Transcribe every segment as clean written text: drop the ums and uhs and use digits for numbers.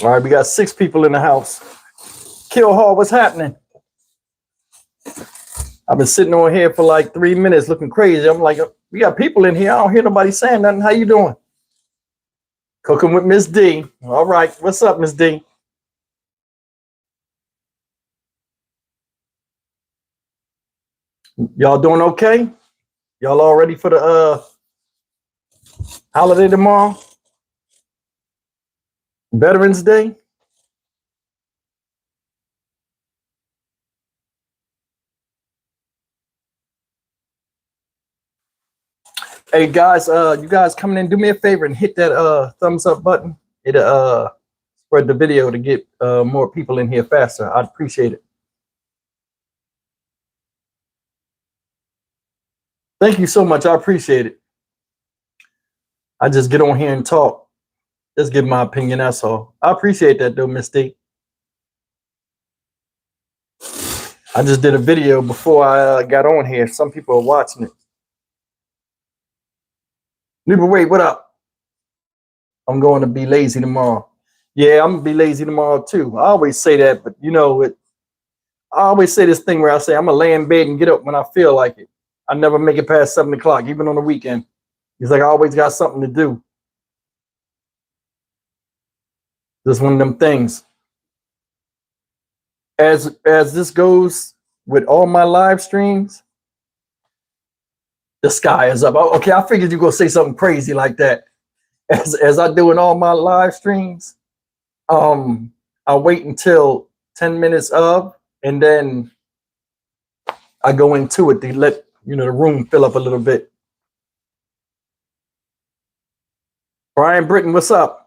All right, we got 6 people in the house. Kill Hall, what's happening? I've been sitting on here for like 3 minutes looking crazy. I'm like, we got people in here. I don't hear nobody saying nothing. How you doing? Cooking with Miss D. All right, what's up, Miss D? Y'all doing okay? Y'all all ready for the holiday tomorrow? Veterans Day? Hey guys, you guys coming in, do me a favor and hit that thumbs up button. It'll spread the video to get more people in here faster. I'd appreciate it. Thank you so much. I appreciate it. I just get on here and talk. Just give my opinion, that's all. I appreciate that though, Miss D. I just did a video before I got on here. Some people are watching it. Libra, wait, what up? I'm going to be lazy tomorrow. Yeah, I'm gonna be lazy tomorrow too. I always say that, but you know, I always say this thing where I say I'm gonna lay in bed and get up when I feel like it. I never make it past 7 o'clock, even on the weekend. It's like I always got something to do. Just one of them things. As this goes with all my live streams, the sky is up. Oh, okay, I figured you're gonna say something crazy like that. As I do in all my live streams, I wait until 10 minutes of, and then I go into it to let the room fill up a little bit. Brian Britton, what's up?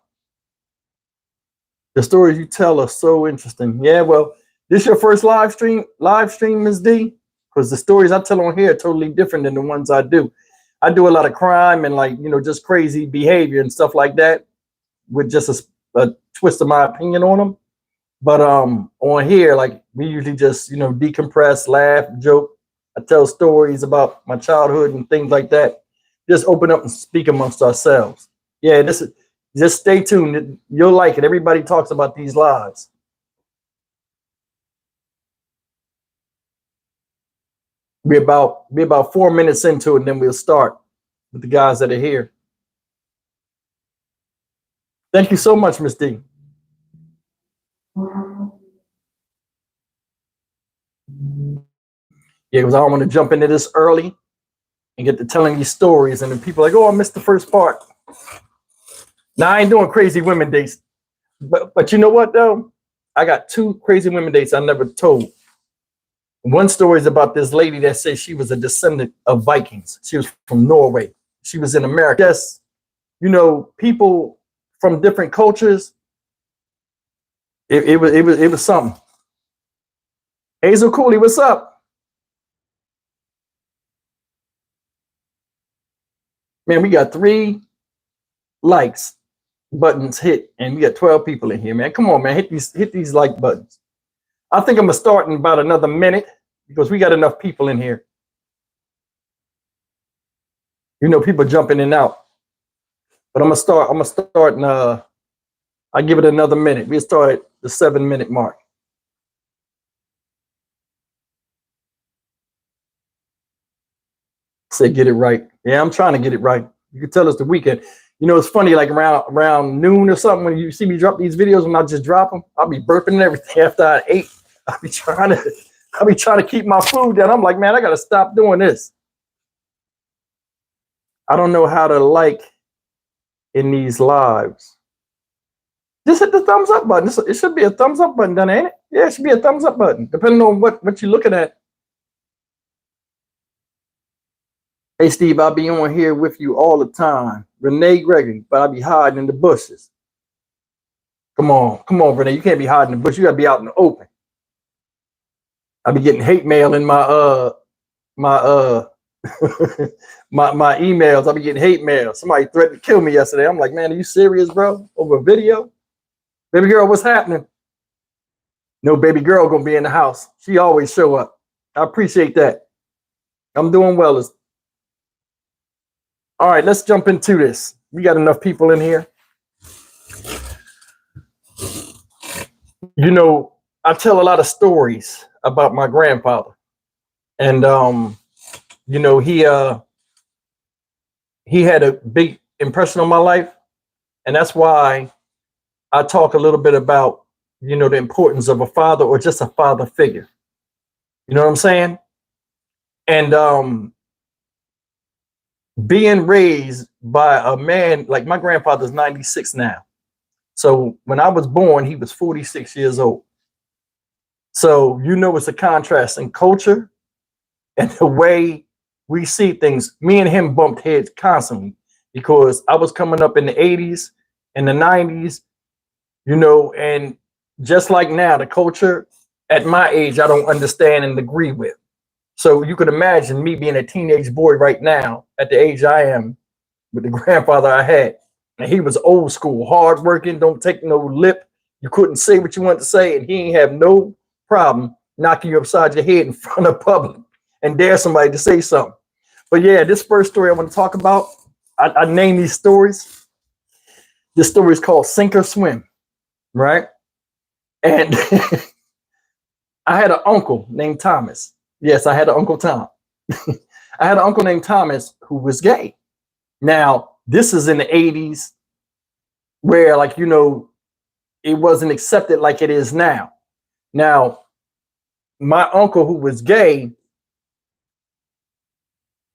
The stories you tell are so interesting. Yeah, well, this your first live stream, Ms. D? Because the stories I tell on here are totally different than the ones I do. I do a lot of crime and just crazy behavior and stuff like that with just a twist of my opinion on them. But on here, like we usually just decompress, laugh, joke. I tell stories about my childhood and things like that. Just open up and speak amongst ourselves. Yeah, just stay tuned. You'll like it. Everybody talks about these lives. Be about 4 minutes into it, and then we'll start with the guys that are here. Thank you so much, Miss D. Yeah, because I don't want to jump into this early and get to telling these stories, and then people are like, oh, I missed the first part. Now I ain't doing crazy women dates, but you know what though? I got 2 crazy women dates I never told. One story is about this lady that says she was a descendant of Vikings. She was from Norway. She was in America. Yes, people from different cultures. It was something. Hazel Cooley, what's up? Man, we got 3 likes buttons hit, and we got 12 people in here, man. Come on, man, hit these like buttons. I think I'm gonna start in about another minute because we got enough people in here. People jumping in and out. But I'm gonna start in I give it another minute. We'll start at the 7-minute mark. Say get it right. Yeah, I'm trying to get it right. You can tell it's the weekend. It's funny, like around noon or something, when you see me drop these videos, when I just drop them, I'll be burping and everything after I ate. I'll be trying to keep my food down. I'm like, man, I gotta stop doing this. I don't know how to like in these lives. Just hit the thumbs up button. It should be a thumbs up button, done, ain't it? Yeah, it should be a thumbs up button, depending on what you're looking at. Hey, Steve, I'll be on here with you all the time. Renee Gregory, but I'll be hiding in the bushes. Come on, Renee. You can't be hiding in the bush. You gotta be out in the open. I'll be getting hate mail in my my emails. I'll be getting hate mail. Somebody threatened to kill me yesterday. I'm like, man, are you serious, bro? Over a video? Baby girl, what's happening? No baby girl gonna be in the house. She always show up. I appreciate that. I'm doing well. All right, let's jump into this. We got enough people in here. you know, I tell a lot of stories about my grandfather, and you know, he had a big impression on my life, and that's why I talk a little bit about, you know, the importance of a father or just a father figure. You know what I'm saying? And being raised by a man like my grandfather's 96 now. So when I was born, he was 46 years old. So you know it's a contrast in culture and the way we see things. Me and him bumped heads constantly because I was coming up in the 80s and the 90s, you know, and just like now, the culture at my age, I don't understand and agree with. So you could imagine me being a teenage boy right now at the age I am with the grandfather I had. And he was old school, hardworking, don't take no lip. You couldn't say what you wanted to say, and he ain't have no problem knocking you upside your head in front of public and dare somebody to say something. But yeah, this first story I want to talk about, I name these stories. This story is called Sink or Swim, right? And I had an uncle named Thomas. Yes, I had an Uncle Tom. I had an uncle named Thomas who was gay. Now, this is in the 80s where, like, you know, it wasn't accepted like it is now. Now, my uncle who was gay,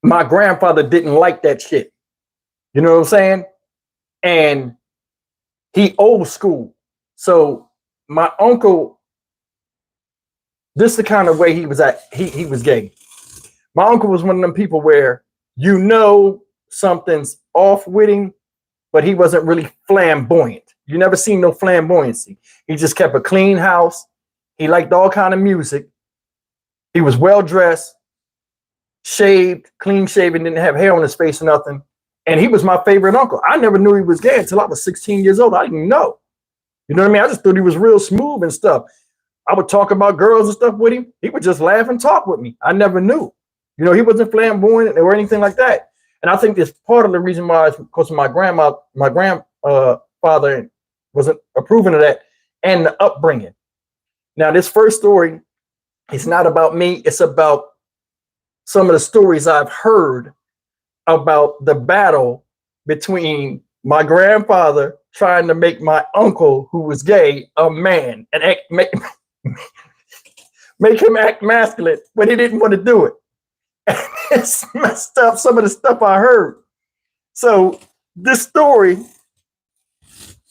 my grandfather didn't like that shit. You know what I'm saying? And he old school. So my uncle, this is the kind of way he was at. He was gay. My uncle was one of them people where you know something's off with him, but he wasn't really flamboyant. You never seen no flamboyancy. He just kept a clean house. He liked all kind of music. He was well dressed, shaved, clean shaven, didn't have hair on his face or nothing. And he was my favorite uncle. I never knew he was gay until I was 16 years old. I didn't know. You know what I mean? I just thought he was real smooth and stuff. I would talk about girls and stuff with him. He would just laugh and talk with me. I never knew. You know, he wasn't flamboyant or anything like that. And I think that's part of the reason why is because my grandfather wasn't approving of that and the upbringing. Now, this first story, it's not about me. It's about some of the stories I've heard about the battle between my grandfather trying to make my uncle, who was gay, a man and make him act masculine, but he didn't want to do it. It's messed up, some of the stuff I heard. So this story,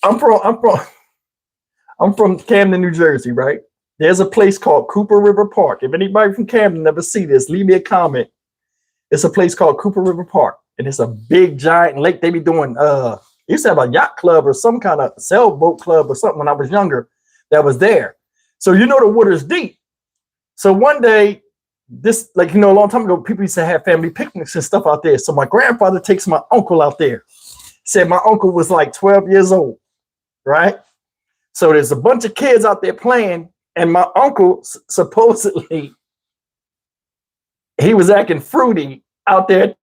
I'm from Camden, New Jersey, right? There's a place called Cooper River Park. If anybody from Camden never see this, leave me a comment. It's a place called Cooper River Park, and it's a big giant lake. They be doing used to have a yacht club or some kind of sailboat club or something when I was younger that was there. So you know the water's deep. So one day, this, like, you know, a long time ago, people used to have family picnics and stuff out there. So my grandfather takes my uncle out there. Said my uncle was like 12 years old, right? So there's a bunch of kids out there playing, and my uncle supposedly he was acting fruity out there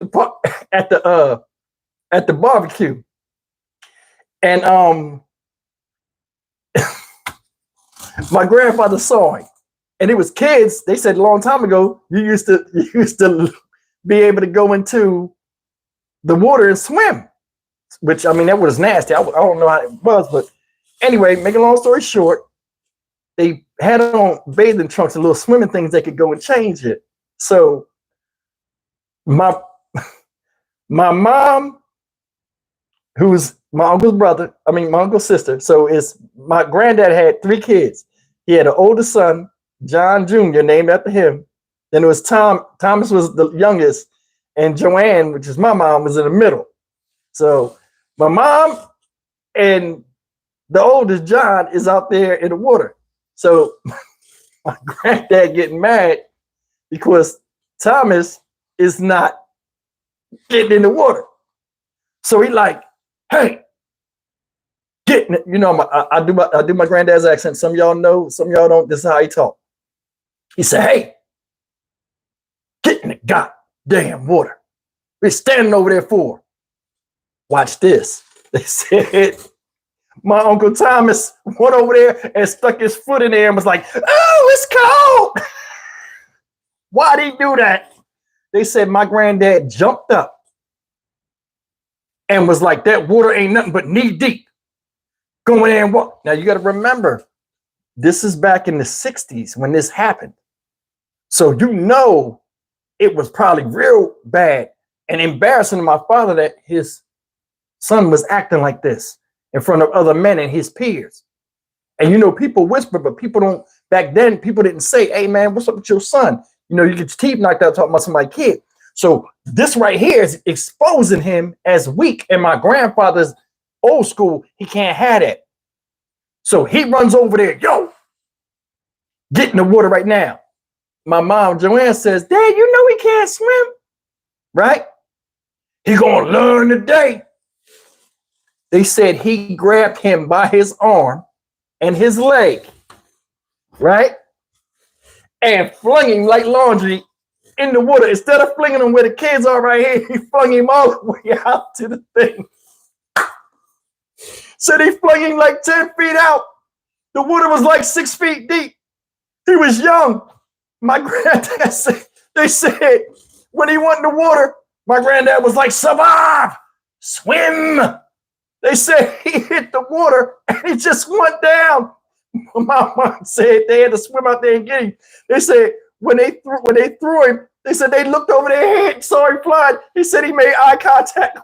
at the barbecue, and my grandfather saw him, and it was kids. They said a long time ago you used to be able to go into the water and swim, which, I mean, that was nasty. I don't know how it was, but anyway, make a long story short, they had on bathing trunks and little swimming things they could go and change it. So my mom, who's my uncle's my uncle's sister. So it's my granddad had 3 kids. He had an older son, John Jr., named after him. Then it was Tom. Thomas was the youngest, and Joanne, which is my mom, was in the middle. So my mom and the oldest, John, is out there in the water. So my granddad getting mad because Thomas is not getting in the water. So he like, hey, getting it. You know, I do my granddad's accent. Some of y'all know, some of y'all don't. This is how he talk. He said, hey, get in the goddamn water. We're standing over there for. Watch this. They said, My Uncle Thomas went over there and stuck his foot in there and was like, oh, it's cold. Why'd he do that? They said my granddad jumped up and was like, that water ain't nothing but knee deep. Go in there and walk. Now you got to remember, this is back in the 60s when this happened. So you know it was probably real bad and embarrassing to my father that his son was acting like this in front of other men and his peers. And you know, people whisper, but people don't, back then, people didn't say, hey man, what's up with your son? You know, you get your teeth knocked out talking about somebody's kid. So this right here is exposing him as weak. And my grandfather's old school, he can't have that. So he runs over there, yo, get in the water right now. My mom, Joanne, says, Dad, you know he can't swim, right? He gonna learn today. They said he grabbed him by his arm and his leg, right? And flung him like laundry in the water. Instead of flinging him where the kids are right here, he flung him all the way out to the thing. So they flung him like 10 feet out. The water was like 6 feet deep. He was young. My granddad said, they said, when he went in the water, my granddad was like, survive, swim. They said he hit the water and he just went down. My mom said they had to swim out there and get him. They said when they threw him, they said they looked over their head and saw him flying. He said he made eye contact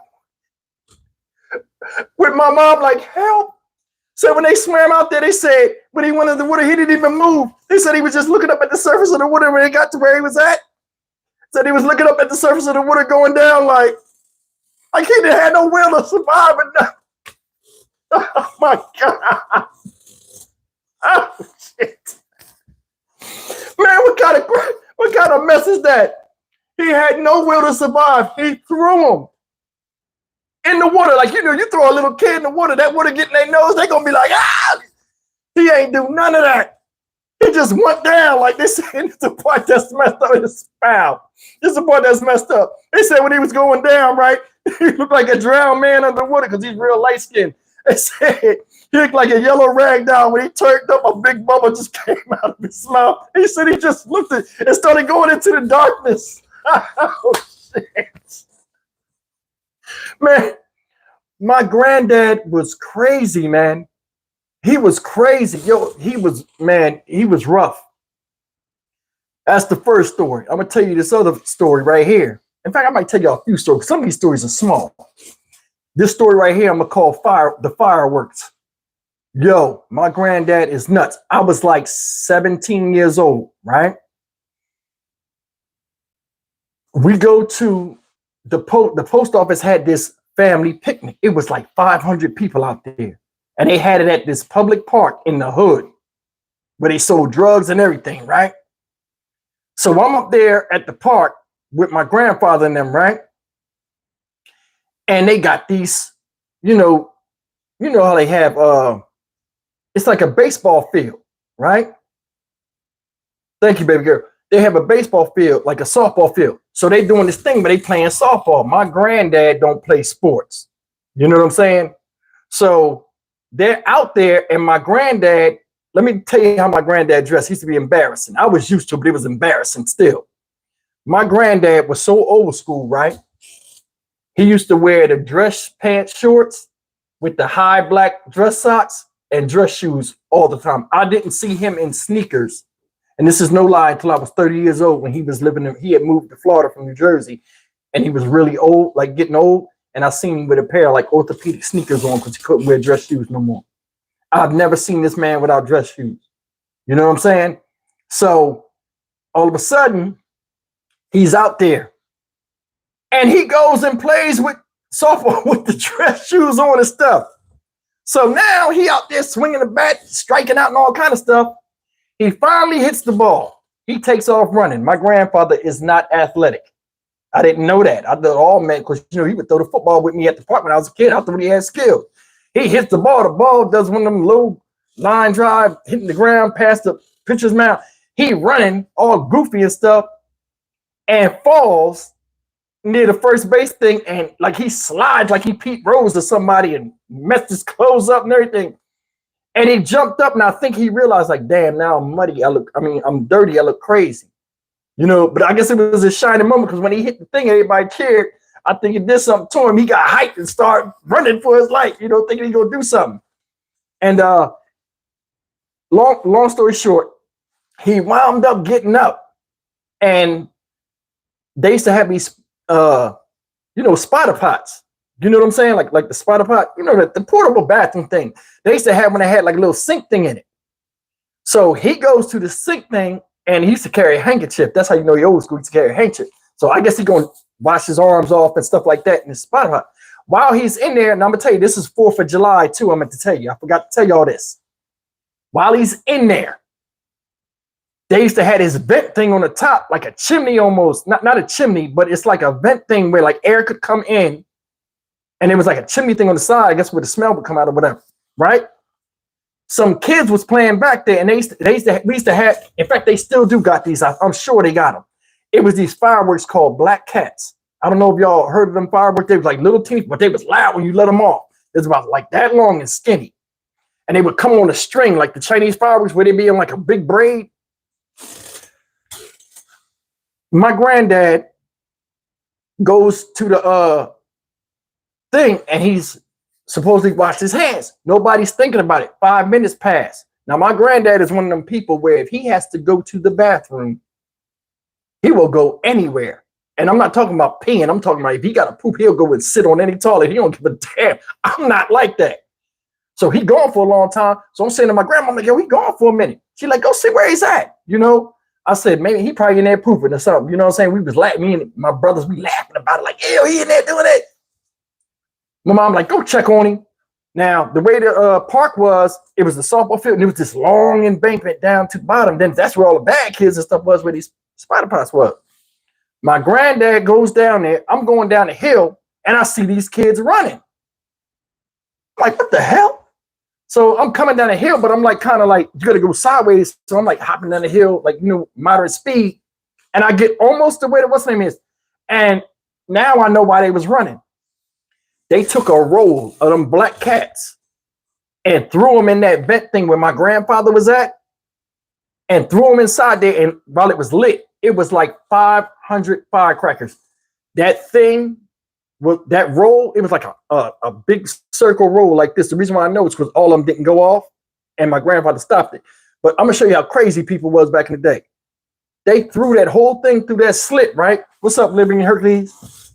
with my mom, like, help. So when they swam out there, they said when he went in the water, he didn't even move. They said he was just looking up at the surface of the water when he got to where he was at. Said he was looking up at the surface of the water going down like he didn't have no will to survive. Oh my God. Oh shit. Man, what kind of mess is that? He had no will to survive. He threw him in the water. Like, you know, you throw a little kid in the water, that water get in their nose, they're gonna be like, ah! He ain't do none of that. He just went down like this. This is the part that's messed up in his spout. This is the part that's messed up. They said when he was going down, right, he looked like a drowned man underwater because he's real light skinned. They said he looked like a yellow rag doll. When he turned up, a big bubble just came out of his mouth. He said he just looked at and started going into the darkness. Oh, shit. Man, my granddad was crazy, man. He was crazy. Yo, he was rough. That's the first story. I'm going to tell you this other story right here. In fact, I might tell you a few stories. Some of these stories are small. This story right here, I'm going to call the fireworks. Yo, my granddad is nuts. I was like 17 years old, right? We go to the post office had this family picnic. It was like 500 people out there. And they had it at this public park in the hood where they sold drugs and everything, right? So I'm up there at the park with my grandfather and them, right? And they got these, you know how they have, it's like a baseball field, right? Thank you, baby girl. They have a baseball field, like a softball field. So they doing this thing, but they playing softball. My granddad don't play sports. You know what I'm saying? So they're out there, and my granddad, let me tell you how my granddad dressed. He used to be embarrassing. I was used to it, but it was embarrassing still. My granddad was so old school, right? He used to wear the dress pants shorts with the high black dress socks and dress shoes all the time. I didn't see him in sneakers. And this is no lie until I was 30 years old when he was he had moved to Florida from New Jersey, and he was really old, like getting old. And I seen him with a pair of like orthopedic sneakers on because he couldn't wear dress shoes no more. I've never seen this man without dress shoes. You know what I'm saying? So all of a sudden, he's out there and he goes and plays with softball with the dress shoes on and stuff. So now he out there swinging the bat, striking out and all kind of stuff. He finally hits the ball. He takes off running. My grandfather is not athletic. I didn't know that. I thought all men, because he would throw the football with me at the park when I was a kid. I thought he had skill. He hits the ball does one of them low line drive, hitting the ground past the pitcher's mouth. He running all goofy and stuff and falls near the first base thing, and like he slides like he Pete Rose to somebody and messed his clothes up and everything. And he jumped up, and I think he realized, like, damn, now I'm muddy. I'm dirty. I look crazy. But I guess it was a shining moment because when he hit the thing, everybody cheered. I think it did something to him. He got hyped and started running for his life, thinking he's gonna do something. And long story short, he wound up getting up, and they used to have these spider pots. You know what I'm saying? Like the spider pot, the portable bathroom thing. They used to have when they had like a little sink thing in it. So he goes to the sink thing, and he used to carry a handkerchief. That's how you know he old school. He used to carry a handkerchief. So I guess he's going to wash his arms off and stuff like that in the spider pot. While he's in there, and I'm going to tell you, this is 4th of July too. I'm going to tell you. I forgot to tell you all this. While he's in there, they used to have this vent thing on the top, like a chimney almost. Not a chimney, but it's like a vent thing where like air could come in. And it was like a chimney thing on the side, I guess, where the smell would come out or whatever, right? Some kids was playing back there, and we used to have, in fact, they still do got these. I'm sure they got them. It was these fireworks called Black Cats. I don't know if y'all heard of them fireworks. They was like little teeny, but they was loud when you let them off. It was about like that long and skinny. And they would come on a string, like the Chinese fireworks, where they be in like a big braid. My granddad goes to the thing, and he's supposedly washed his hands. Nobody's thinking about it. 5 minutes pass. Now, my granddad is one of them people where if he has to go to the bathroom, he will go anywhere. And I'm not talking about peeing. I'm talking about if he got to poop, he'll go and sit on any toilet. He don't give a damn. I'm not like that. So he gone for a long time. So I'm saying to my grandma, I'm like, yo, he gone for a minute. She like, go see where he's at. I said, maybe he probably in there pooping or something. You know what I'm saying? We was laughing. Me and my brothers, we laughing about it. Like, ew, he in there doing it. My mom like, go check on him. Now, the way the park was, it was the softball field, and it was this long embankment down to the bottom. Then that's where all the bad kids and stuff was, where these spider pots was. My granddad goes down there. I'm going down the hill, and I see these kids running. I'm like, what the hell? So I'm coming down the hill, but I'm like, kind of like, you got to go sideways. So I'm like hopping down the hill, like, moderate speed. And I get almost to where what's the name is. And now I know why they was running. They took a roll of them black cats and threw them in that vent thing where my grandfather was at, and threw them inside there. And while it was lit, it was like 500 firecrackers. That thing, that roll, it was like a big circle roll like this. The reason why I know is because all of them didn't go off, and my grandfather stopped it. But I'm gonna show you how crazy people was back in the day. They threw that whole thing through that slit, right? What's up, Liberty and Hercules?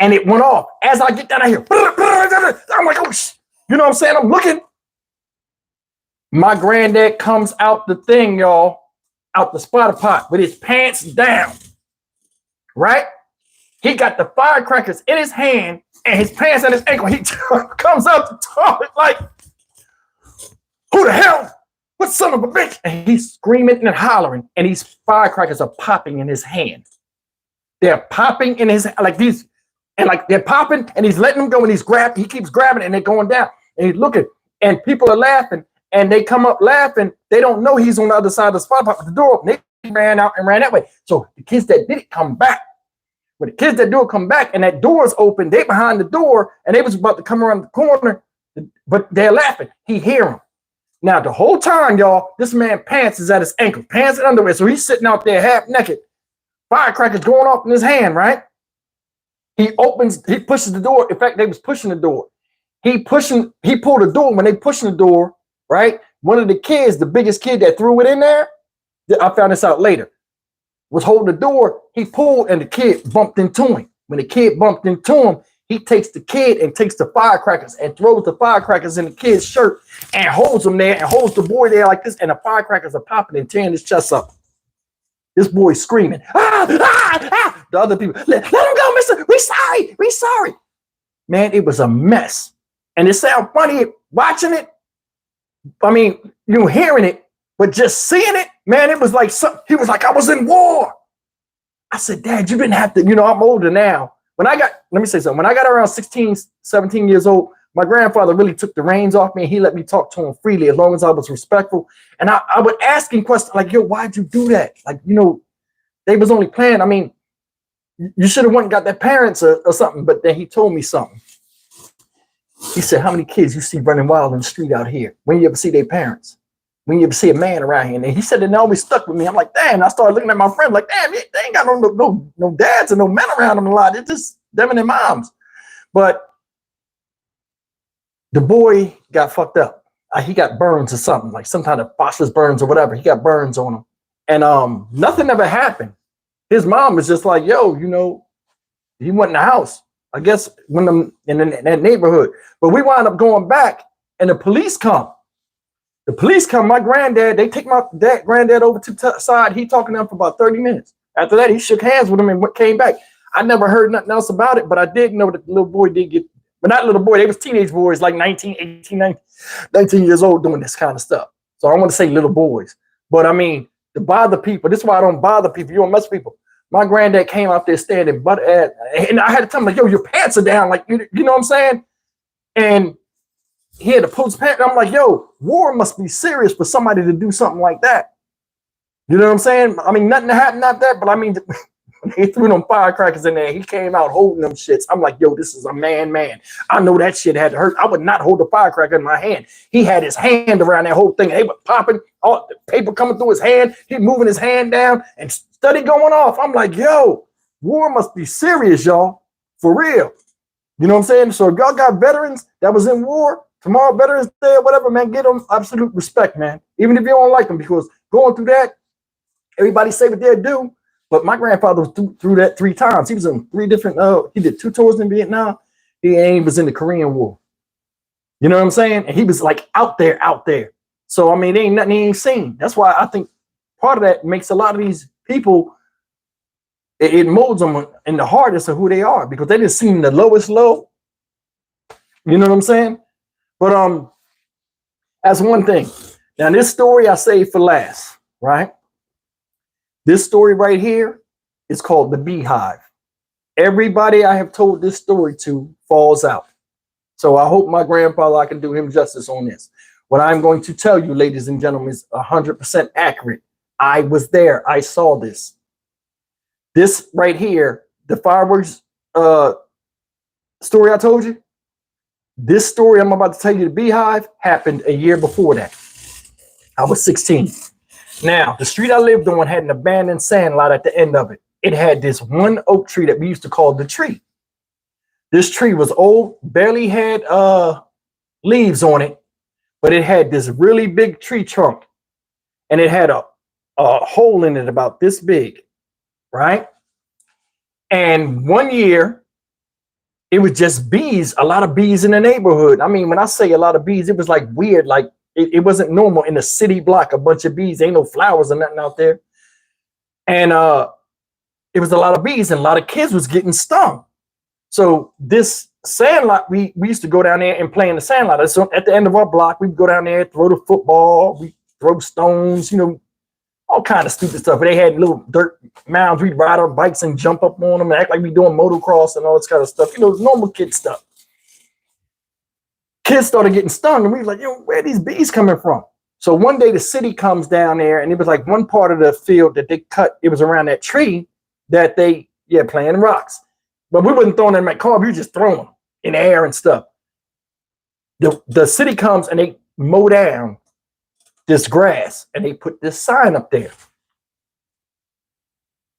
And it went off. As I get down here, I'm like, oh, you know what I'm saying? I'm looking. My granddad comes out the thing, y'all, out the spider pot with his pants down, right? He got the firecrackers in his hand and his pants at his ankle. He comes out the toilet like, who the hell? What son of a bitch? And he's screaming and hollering, and these firecrackers are popping in his hand. They're popping in his, like these, and like they're popping, and he's letting them go, and he keeps grabbing, and they're going down, and he's looking, and people are laughing, and they come up laughing. They don't know he's on the other side of the spot with the door. And they ran out and ran that way. So the kids that did it come back. When the kids that do it come back, and that door's open, they behind the door, and they was about to come around the corner, but they're laughing. He hear them. Now the whole time, y'all, this man pants is at his ankle, pants and underwear, so he's sitting out there half naked. Firecrackers going off in his hand, right? He pushes the door. In fact, they was pushing the door. He pulled the door. When they pushing the door, right? One of the kids, the biggest kid that threw it in there, I found this out later, was holding the door. He pulled, and the kid bumped into him. When the kid bumped into him, he takes the kid and takes the firecrackers and throws the firecrackers in the kid's shirt and holds him there and holds the boy there like this, and the firecrackers are popping and tearing his chest up. This boy's screaming, ah, ah, ah. The other people, let him go, mister. We sorry. Man, it was a mess. And it sounds funny watching it. I mean, hearing it, but just seeing it, man, it was like he was like, I was in war. I said, Dad, you didn't have to, I'm older now. Let me say something. When I got around 16, 17 years old, my grandfather really took the reins off me, and he let me talk to him freely as long as I was respectful. And I would ask him questions like, yo, why'd you do that? Like, they was only playing. I mean, you should have went and got their parents or something. But then he told me something. He said, how many kids you see running wild in the street out here? When you ever see their parents? When you ever see a man around here? And he said it always stuck with me. I'm like, damn. I started looking at my friend like, damn, they ain't got no dads and no men around them a lot. It's just them and their moms. But the boy got fucked up. He got burns or something, like some kind of phosphorus burns or whatever. He got burns on him. And nothing ever happened. His mom was just like, yo, he went in the house. I guess when I'm in that neighborhood. But we wound up going back and the police come. The police come, my granddad, they take my granddad over to the side. He talking to them for about 30 minutes. After that, he shook hands with him and came back. I never heard nothing else about it, but I did know that the little boy did get, but not little boy, they was teenage boys, like 19, 18, 19 years old doing this kind of stuff. So I don't want to say little boys, but I mean, to bother people, this is why I don't bother people. You don't mess with people. My granddad came out there standing butt at, and I had to tell him, like, yo, your pants are down. Like, you know what I'm saying? And he had to pull his pants. I'm like, yo, war must be serious for somebody to do something like that. You know what I'm saying? I mean, nothing happened, not that, but I mean, he threw them firecrackers in there. He came out holding them shits. I'm like, yo, this is a man. I know that shit had to hurt. I would not hold the firecracker in my hand. He had his hand around that whole thing. They were popping, all the paper coming through his hand. He moving his hand down and study going off. I'm like, yo, war must be serious, y'all. For real. You know what I'm saying? So if y'all got veterans that was in war, tomorrow Veterans Day or whatever, man, get them absolute respect, man. Even if you don't like them, because going through that, everybody say what they do. But my grandfather was through that 3 times. He was in 3 different, he did 2 tours in Vietnam. He was in the Korean War. You know what I'm saying? And he was like out there. So, I mean, there ain't nothing he ain't seen. That's why I think part of that makes a lot of these people, it molds them in the hardest of who they are, because they didn't see the lowest low. You know what I'm saying? But that's one thing. Now, this story I saved for last, right? This story right here is called the Beehive. Everybody I have told this story to falls out. So I hope my grandfather, I can do him justice on this. What I'm going to tell you, ladies and gentlemen, is 100% accurate. I was there. I saw this. This right here, the fireworks story I told you, this story I'm about to tell you, the Beehive, happened a year before that. I was 16. Now, the street I lived on had an abandoned sand lot at the end of it. It had this one oak tree that we used to call the tree. This tree was old, barely had leaves on it, but it had this really big tree trunk, and it had a hole in it about this big, right? And one year, it was just bees, a lot of bees in the neighborhood. I mean, when I say a lot of bees, it was like weird, like it wasn't normal in a city block, a bunch of bees. Ain't no flowers or nothing out there. And it was a lot of bees, and a lot of kids was getting stung. So this sandlot, we used to go down there and play in the sandlot. So at the end of our block, we'd go down there, throw the football, we throw stones, all kind of stupid stuff. But they had little dirt mounds. We'd ride our bikes and jump up on them and act like we doing motocross and all this kind of stuff. Normal kid stuff. Kids started getting stung, and we were like, yo, where are these bees coming from? So one day the city comes down there, and it was like one part of the field that they cut. It was around that tree that they, playing rocks. But we wasn't throwing them at car. We were just throwing them in the air and stuff. The city comes and they mow down this grass, and they put this sign up there.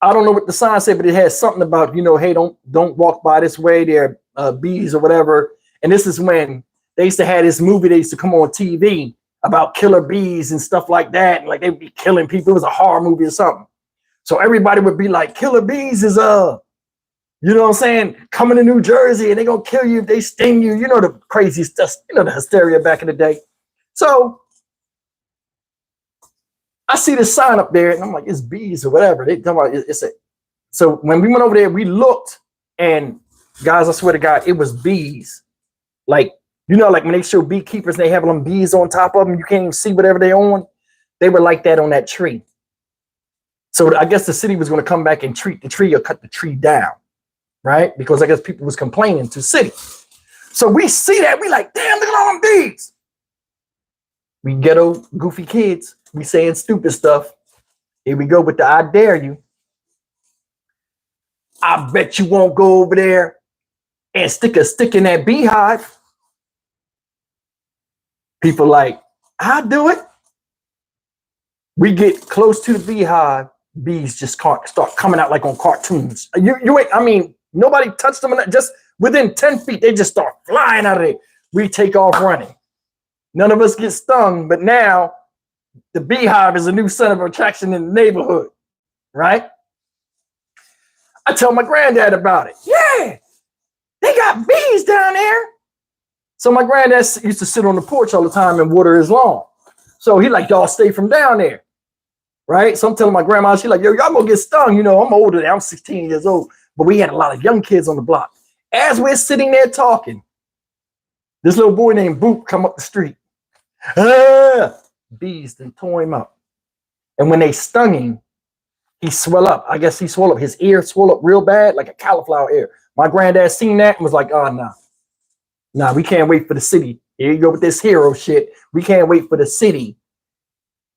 I don't know what the sign said, but it has something about, hey, don't walk by this way. There are bees or whatever. And this is when they used to have this movie that used to come on TV about killer bees and stuff like that. And like they'd be killing people. It was a horror movie or something. So everybody would be like, killer bees is you know what I'm saying, coming to New Jersey, and they're going to kill you if they sting you. The crazy stuff, the hysteria back in the day. So I see this sign up there, and I'm like, it's bees or whatever. They talking about it's a. So when we went over there, we looked, and guys, I swear to God, it was bees. Like, like when they show beekeepers, and they have them bees on top of them, you can't even see whatever they're on. They were like that on that tree. So I guess the city was going to come back and treat the tree or cut the tree down, right? Because I guess people was complaining to the city. So we see that, we like, damn, look at all them bees. We ghetto, goofy kids. We saying stupid stuff. Here we go with the I dare you. I bet you won't go over there and stick a stick in that beehive. People like, I'll do it. We get close to the beehive, bees just start coming out like on cartoons. I mean, nobody touched them. Just within 10 feet, they just start flying out of it. We take off running. None of us get stung, but now the beehive is a new center of attraction in the neighborhood, right? I tell my granddad about it. Yeah, they got bees down there. So my granddad used to sit on the porch all the time and water his lawn. So he like, y'all stay from down there, right? So I'm telling my grandma, she's like, yo, y'all gonna get stung. You know, I'm older than I'm 16 years old, but we had a lot of young kids on the block. As we're sitting there talking, this little boy named Boop come up the street. Bees then tore him up. And when they stung him, he swelled up. I guess he swelled up. His ear swelled up real bad, like a cauliflower ear. My granddad seen that and was like, oh, no. Nah, we can't wait for the city. Here you go with this hero shit. We can't wait for the city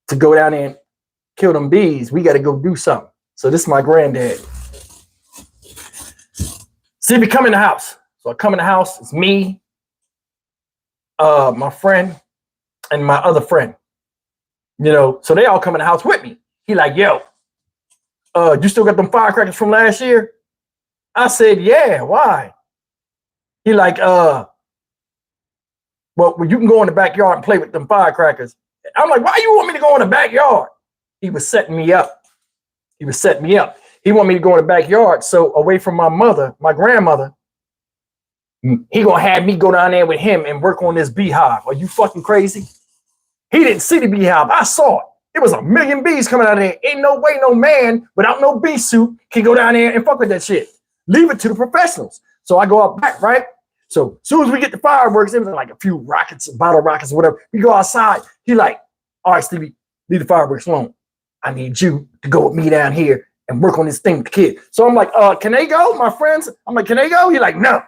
to go down there and kill them bees. We got to go do something. So this is my granddad. See, we come in the house. So I come in the house. It's me, my friend, and my other friend. You know, so they all come in the house with me. He like, yo, you still got them firecrackers from last year? I said, yeah, why? He like, well, you can go in the backyard and play with them firecrackers. I'm like, why you want me to go in the backyard? He was setting me up. He was setting me up. He wanted me to go in the backyard, so away from my mother, my grandmother. He gonna have me go down there with him and work on this beehive. Are you fucking crazy? He didn't see the beehive. I saw it. It was 1 million bees coming out of there. Ain't no way no man without no bee suit can go down there and fuck with that shit. Leave it to the professionals. So I go out back, right? So as soon as we get the fireworks, it was like a few rockets, bottle rockets, or whatever. We go outside. He like, all right, Stevie, leave the fireworks alone. I need you to go with me down here and work on this thing with the kid. So I'm like, can they go, my friends? I'm like, can they go? He like, no,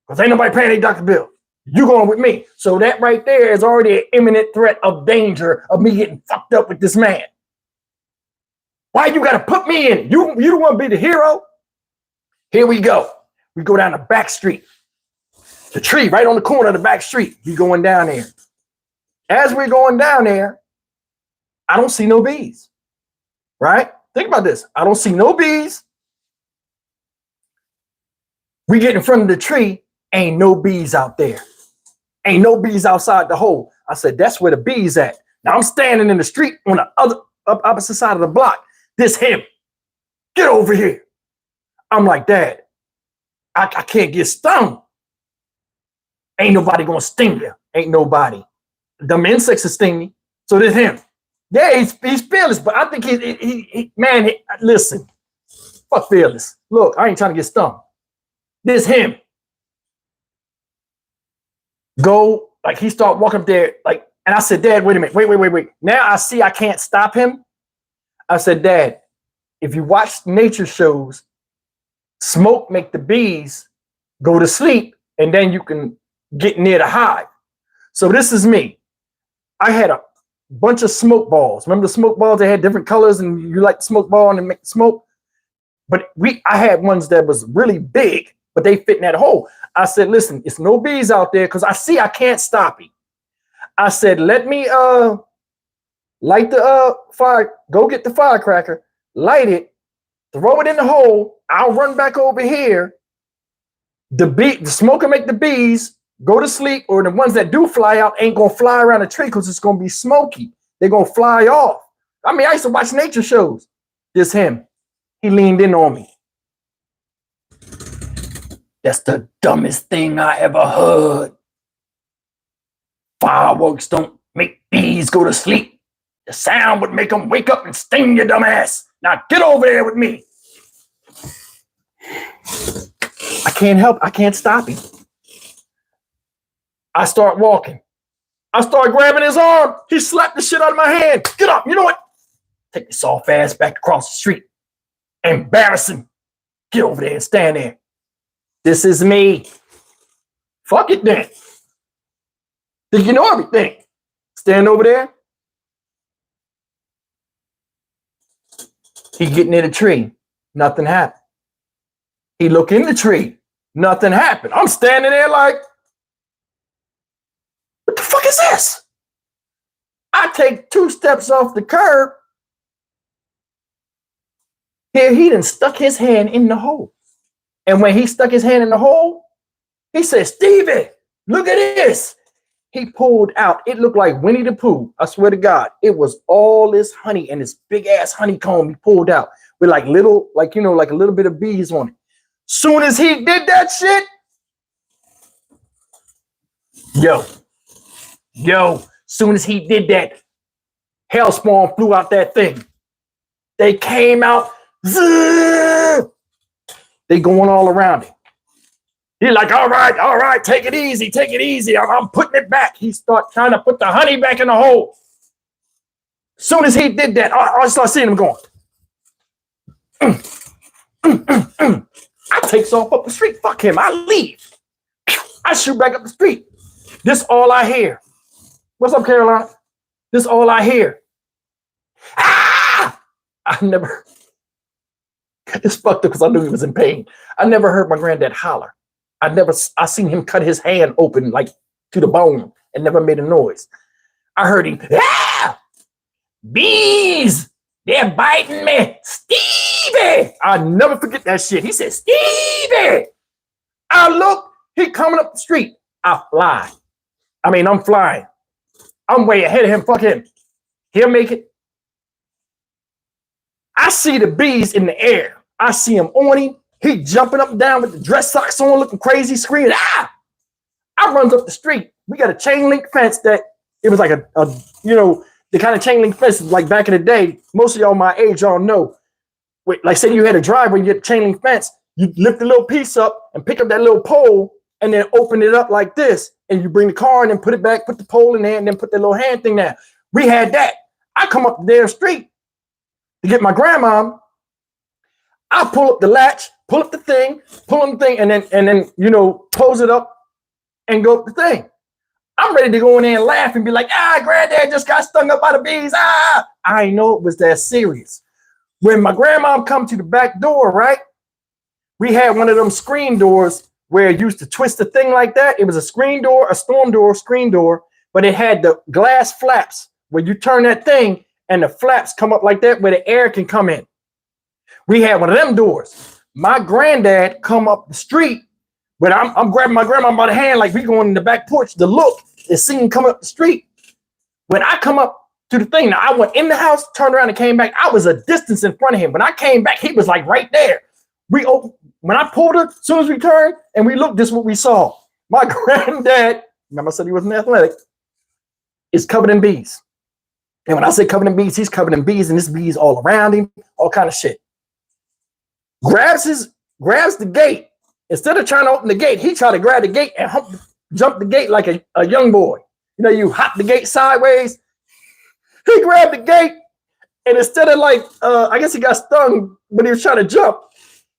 because ain't nobody paying their doctor bill. You going with me. So that right there is already an imminent threat of danger of me getting fucked up with this man. Why you got to put me in it? You don't want to be the hero? Here we go. We go down the back street. The tree right on the corner of the back street. We going down there. As we're going down there, I don't see no bees. Right? Think about this. I don't see no bees. We get in front of the tree. Ain't no bees out there. Ain't no bees outside the hole. I said, that's where the bees at. Now I'm standing in the street on the opposite side of the block. This him. Get over here. I'm like, Dad, I can't get stung. Ain't nobody gonna sting you. Ain't nobody. Them insects will sting me. So this him. Yeah, he's fearless, but I think he listen. Fuck fearless. Look, I ain't trying to get stung. This him. Go, like he start walking up there, like, and I said, Dad, wait a minute, wait. Now I see I can't stop him. I said, Dad, if you watch nature shows, smoke make the bees go to sleep, and then you can get near the hive. So this is me. I had a bunch of smoke balls. Remember the smoke balls? They had different colors, and you like the smoke ball and make smoke. But I had ones that was really big, but they fit in that hole. I said, listen, it's no bees out there because I see I can't stop him. I said, let me light the fire, go get the firecracker, light it, throw it in the hole. I'll run back over here. The smoke will make the bees go to sleep, or the ones that do fly out ain't gonna fly around the tree because it's gonna be smoky. They're gonna fly off. I mean, I used to watch nature shows. This him. He leaned in on me. That's the dumbest thing I ever heard. Fireworks don't make bees go to sleep. The sound would make them wake up and sting your dumb ass. Now get over there with me. I can't help. I can't stop him. I start walking. I start grabbing his arm. He slapped the shit out of my hand. Get up. You know what? Take this soft ass back across the street. Embarrassing. Get over there and stand there. This is me. Fuck it then. Think you know everything. Stand over there. He getting near the tree. Nothing happened. He look in the tree. Nothing happened. I'm standing there like, what the fuck is this? I take 2 steps off the curb. Here he done stuck his hand in the hole. And when he stuck his hand in the hole, he said, Stevie, look at this. He pulled out, it looked like Winnie the Pooh. I swear to God, it was all this honey and this big ass honeycomb he pulled out with like little, like, you know, like a little bit of bees on it. Soon as he did that shit, soon as he did that, hellspawn flew out that thing. They came out, they going all around it. He's like, all right, take it easy. I'm putting it back. He start trying to put the honey back in the hole. Soon as he did that, I start seeing him going. I takes off up the street. Fuck him. I leave. I shoot back up the street. This all I hear. What's up, Caroline? This all I hear. Ah! It's fucked up because I knew he was in pain. I never heard my granddad holler. I seen him cut his hand open like to the bone and never made a noise. I heard him, ah! Bees! They're biting me. Stevie! I'll never forget that shit. He said, Stevie! I look, he coming up the street. I'm flying. I'm way ahead of him. Fuck him. He'll make it. I see the bees in the air. I see him on him. He jumping up and down with the dress socks on, looking crazy, screaming, ah! I runs up the street. We got a chain link fence that it was like a the kind of chain link fence like back in the day. Most of y'all my age, y'all know. Like say you had a driveway, you get a chain link fence, you lift the little piece up and pick up that little pole and then open it up like this. And you bring the car and then put it back, put the pole in there and then put that little hand thing there. We had that. I come up the damn street to get my grandma. I pull up the latch, pull up the thing, and then close it up and go up the thing. I'm ready to go in there and laugh and be like, granddad just got stung up by the bees. I know it was that serious. When my grandma come to the back door, right? We had one of them screen doors where it used to twist the thing like that. It was a screen door, a storm door, screen door, but it had the glass flaps where you turn that thing and the flaps come up like that where the air can come in. We had one of them doors. My granddad come up the street, but I'm grabbing my grandma by the hand like we going in the back porch to look and see him come up the street. When I come up to the thing, now I went in the house, turned around and came back. I was a distance in front of him. When I came back, he was like right there. When I pulled her, as soon as we turned and we looked, this is what we saw. My granddad, remember I said he wasn't athletic, is covered in bees. And when I say covered in bees, he's covered in bees and there's bees all around him, all kind of shit. Grabs the gate. Instead of trying to open the gate, he tried to grab the gate and jump the gate like a young boy. You hop the gate sideways. He grabbed the gate and instead of I guess he got stung, but he was trying to jump.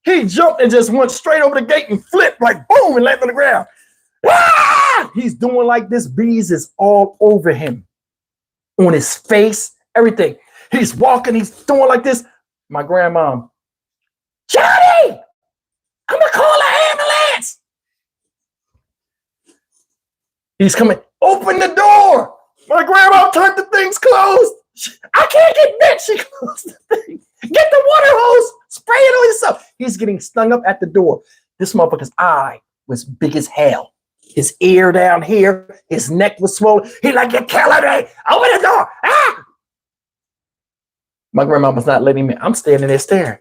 He jumped and just went straight over the gate and flipped like boom and landed on the ground. Ah! He's doing like this. Bees is all over him, on his face, everything. He's walking, he's doing like this. My grandma, Johnny, I'm gonna call an ambulance. He's coming. Open the door. My grandma turned the things closed. I can't get bit. She closed the thing. Get the water hose. Spray it on yourself. He's getting stung up at the door. This motherfucker's eye was big as hell. His ear down here. His neck was swollen. He like, you're killing me. Open the door. Ah! My grandma was not letting me. I'm standing there staring.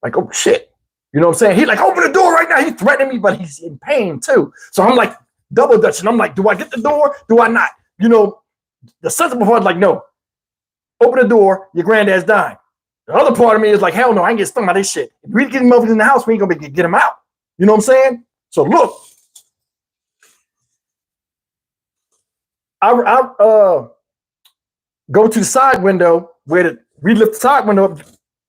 Like, oh shit. You know what I'm saying? He like, open the door right now. He's threatening me, but he's in pain too. So I'm like double dutching. I'm like, do I get the door? Do I not? The sensible part is like, no. Open the door. Your granddad's dying. The other part of me is like, hell no, I ain't get stung by this shit. If we get him over in the house, we ain't gonna get him out. You know what I'm saying? So look. I go to the side window where we lift the side window up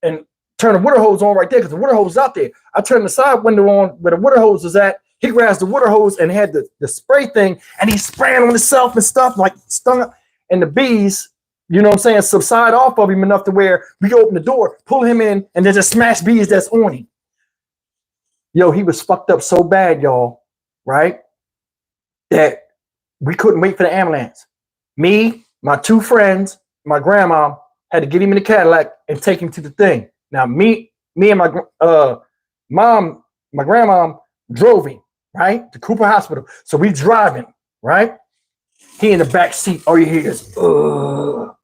and turn the water hose on right there because the water hose is out there. I turn the side window on where the water hose is at. He grabs the water hose and had the spray thing and he's spraying on himself and stuff like stung up. And the bees, you know what I'm saying, subside off of him enough to where we open the door, pull him in, and then just smash bees that's on him. Yo, he was fucked up so bad, y'all, right? That we couldn't wait for the ambulance. Me, my two friends, my grandma had to get him in the Cadillac and take him to the thing. Now, me and mom, my grandma drove him, right, to Cooper Hospital. So we driving, right? He in the back seat. All you hear is, ugh.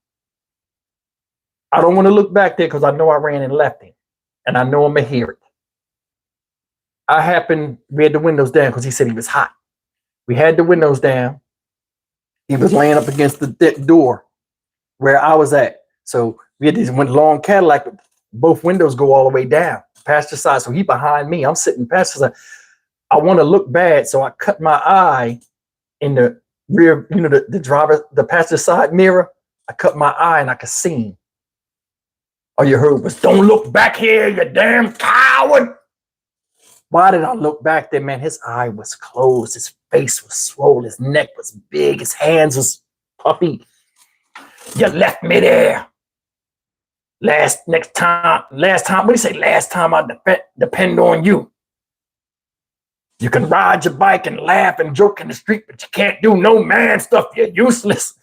I don't want to look back there because I know I ran and left him. And I know I'm going to hear it. We had the windows down because he said he was hot. We had the windows down. He was laying up against the door where I was at. So we had these long Cadillac, but both windows go all the way down, passenger side. So he behind me. I'm sitting passenger side. I want to look bad, so I cut my eye in the rear, the passenger side mirror. I cut my eye and I could see him. All you heard was, "Don't look back here, you damn coward." Why did I look back there, man? His eye was closed. His face was swollen. His neck was big. His hands was puffy. "You left me there. Last time, what do you say? Last time I depend on you. You can ride your bike and laugh and joke in the street, but you can't do no man stuff. You're useless."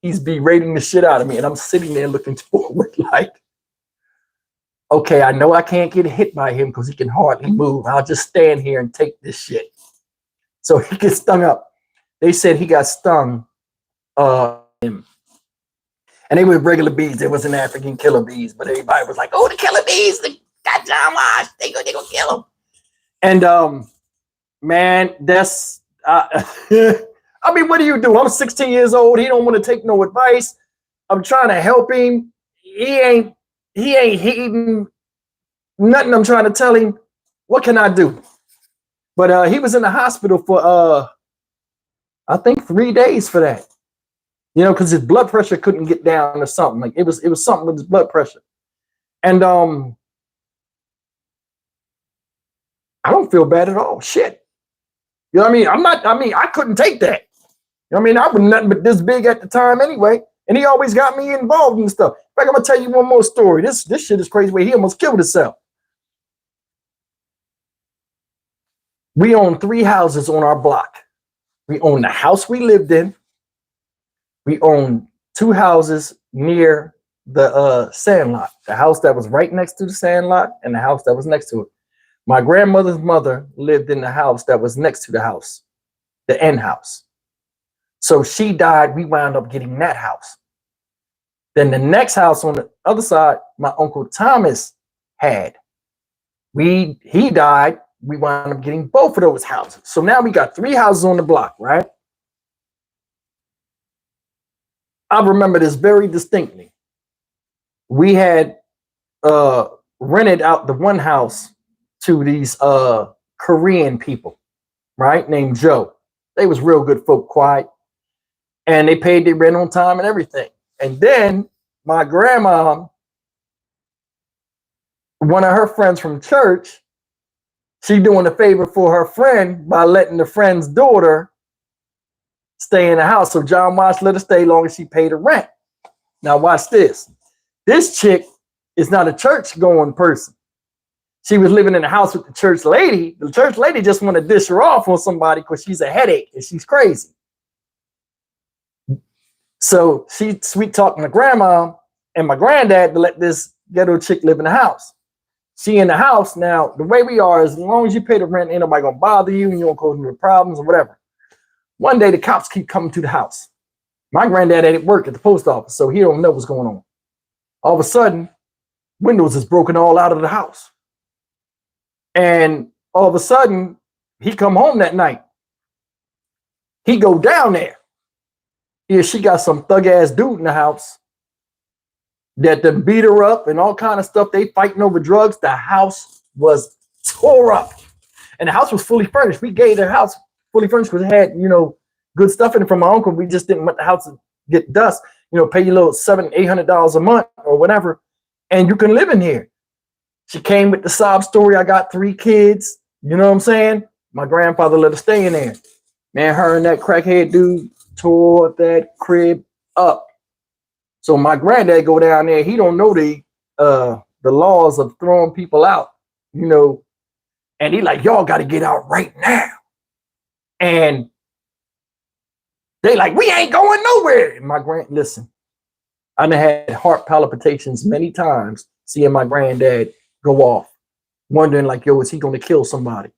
He's berating the shit out of me, and I'm sitting there looking forward like, okay, I know I can't get hit by him because he can hardly move. I'll just stand here and take this shit. So he gets stung up. They said he got stung. And they were regular bees. There wasn't African killer bees, but everybody was like, "Oh, the killer bees, they got John Wash. They gonna kill him." And man, that's I mean, what do you do? I'm 16 years old. He don't want to take no advice. I'm trying to help him. He ain't heeding nothing I'm trying to tell him. What can I do? But he was in the hospital for I think 3 days for that. Because his blood pressure couldn't get down or something. Like it was something with his blood pressure. And I don't feel bad at all. Shit. You know what I mean? I couldn't take that. You know what I mean? I was nothing but this big at the time anyway. And he always got me involved in stuff. In fact, I'm gonna tell you one more story. This shit is crazy. Where he almost killed himself. We own 3 houses on our block. We own the house we lived in. We own 2 houses near the sandlot. The house that was right next to the sandlot and the house that was next to it. My grandmother's mother lived in the house that was next to the house, the end house. So she died. We wound up getting that house. Then the next house on the other side, my Uncle Thomas had. He died. We wound up getting both of those houses. So now we got 3 houses on the block, right? I remember this very distinctly. We had rented out the one house to these Korean people, right? Named Joe. They was real good folk, quiet. And they paid their rent on time and everything. And then my grandma, one of her friends from church, she doing a favor for her friend by letting the friend's daughter stay in the house. So John Watts let her stay long as she paid her rent. Now watch this. This chick is not a church going person. She was living in the house with the church lady. The church lady just want to dish her off on somebody because she's a headache and she's crazy. So she sweet talking my grandma and my granddad to let this ghetto chick live in the house. She in the house. Now, the way we are is as long as you pay the rent, ain't nobody gonna bother you and you don't cause any problems or whatever. One day the cops keep coming to the house. My granddad at work at the post office, so he don't know what's going on. All of a sudden, windows is broken all out of the house. And all of a sudden, he come home that night. He go down there. Yeah, she got some thug ass dude in the house that done beat her up and all kind of stuff. They fighting over drugs. The house was tore up. And the house was fully furnished. We gave the house fully furnished because it had, good stuff in it from my uncle. We just didn't want the house to get dust. Pay you a little $700-800 a month or whatever. And you can live in here. She came with the sob story. I got 3 kids. You know what I'm saying? My grandfather let her stay in there. Man, her and that crackhead dude tore that crib up. So my granddad go down there. He don't know the laws of throwing people out. And he like, y'all got to get out right now. And they like, we ain't going nowhere. And my listen, I done had heart palpitations many times seeing my granddad go off, wondering like, yo, is he going to kill somebody?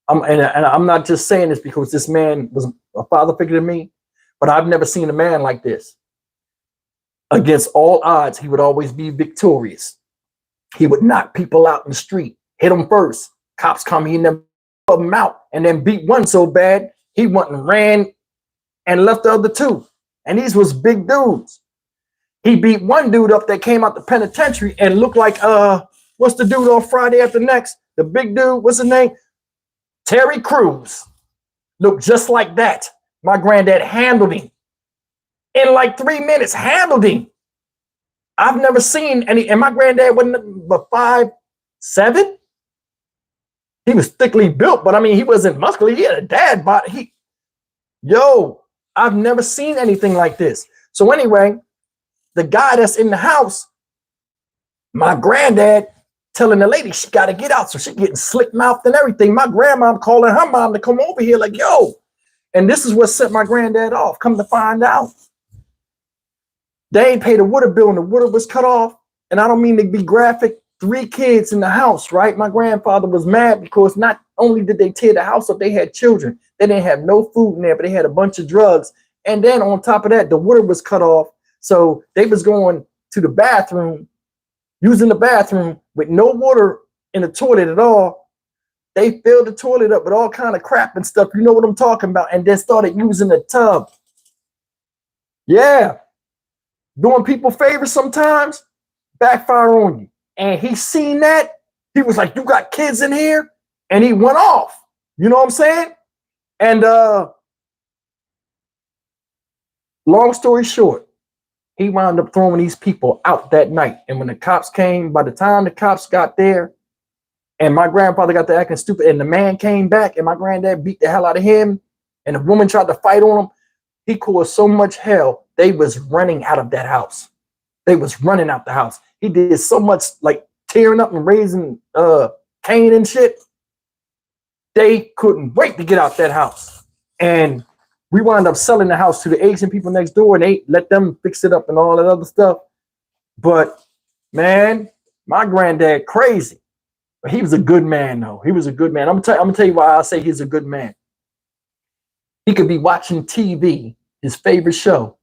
And I'm not just saying this because this man was a father figure to me, but I've never seen a man like this. Against all odds, he would always be victorious. He would knock people out in the street, hit them first. Cops come, he never put them out, and then beat one so bad, he went and ran and left the other two. And these was big dudes. He beat one dude up that came out the penitentiary and looked like, what's the dude on Friday After Next? The big dude, what's his name? Terry Crews. Looked just like that. My granddad handled him. In like 3 minutes, handled him. I've never seen any, and my granddad wasn't but 5'7". He was thickly built, but I mean, he wasn't muscular. He had a dad body. I've never seen anything like this. So anyway, the guy that's in the house, my granddad telling the lady she got to get out. So she getting slick mouthed and everything. My grandma calling her mom to come over here like, yo. And this is what set my granddad off. Come to find out, they ain't paid the water bill and the water was cut off. And I don't mean to be graphic. 3 kids in the house, right? My grandfather was mad because not only did they tear the house up, they had children. They didn't have no food in there, but they had a bunch of drugs. And then on top of that, the water was cut off. So they was going to the bathroom, using the bathroom with no water in the toilet at all. They filled the toilet up with all kind of crap and stuff. You know what I'm talking about. And then started using the tub. Yeah. Doing people favors sometimes backfire on you. And he seen that. He was like, you got kids in here? And he went off. You know what I'm saying? And long story short, he wound up throwing these people out that night. And when the cops came, by the time the cops got there, and my grandfather got to acting stupid, and the man came back, and my granddad beat the hell out of him, and the woman tried to fight on him, he caused so much hell, they was running out of that house. They was running out the house. He did so much like tearing up and raising Cain and shit. They couldn't wait to get out that house. And we wound up selling the house to the Asian people next door, and they let them fix it up and all that other stuff. But man, my granddad crazy. But he was a good man, though. He was a good man. I'm gonna tell you why I say he's a good man. He could be watching TV, his favorite show,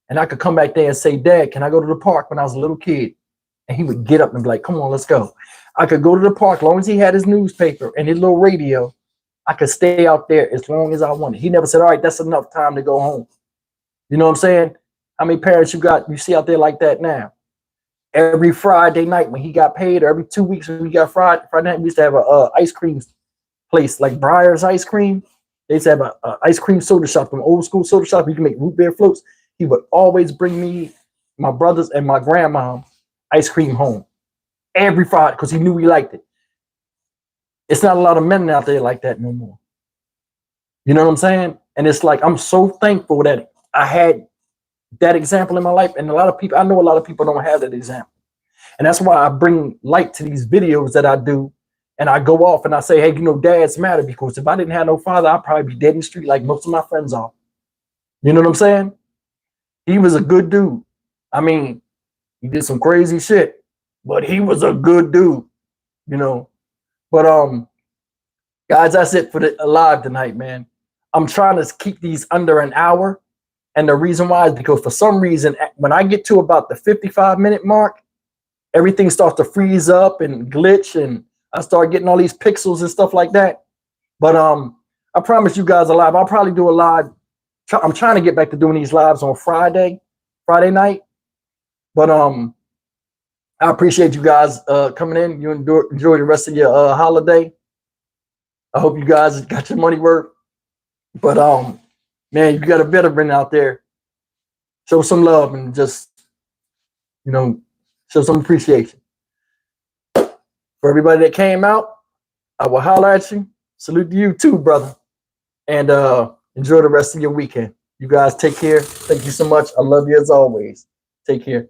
and I could come back there and say, Dad, can I go to the park when I was a little kid? And he would get up and be like, come on, let's go. I could go to the park as long as he had his newspaper and his little radio. I could stay out there as long as I wanted. He never said, all right, that's enough time to go home. You know what I'm saying? How many parents you see out there like that now? Every Friday night when he got paid, or every 2 weeks when we got Friday night, we used to have a ice cream place like Breyer's Ice Cream. They used to have a ice cream soda shop, an old school soda shop. You can make root beer floats. He would always bring me, my brothers, and my grandma ice cream home every Friday because he knew we liked it. It's not a lot of men out there like that no more. You know what I'm saying? And it's like, I'm so thankful that I had that example in my life. And I know a lot of people don't have that example. And that's why I bring light to these videos that I do. And I go off and I say, hey, dads matter, because if I didn't have no father, I'd probably be dead in the street like most of my friends are. You know what I'm saying? He was a good dude. I mean, he did some crazy shit, but he was a good dude, But guys, that's it for the live tonight, man. I'm trying to keep these under an hour. And the reason why is because for some reason, when I get to about the 55-minute mark, everything starts to freeze up and glitch, and I start getting all these pixels and stuff like that. But I promise you guys a live. I'll probably do a live. I'm trying to get back to doing these lives on Friday night. But I appreciate you guys coming in. You enjoy the rest of your holiday. I hope you guys got your money worth. But man, you got a veteran out there. Show some love and just, show some appreciation. For everybody that came out, I will holler at you. Salute to you too, brother. And enjoy the rest of your weekend. You guys take care. Thank you so much. I love you as always. Take care.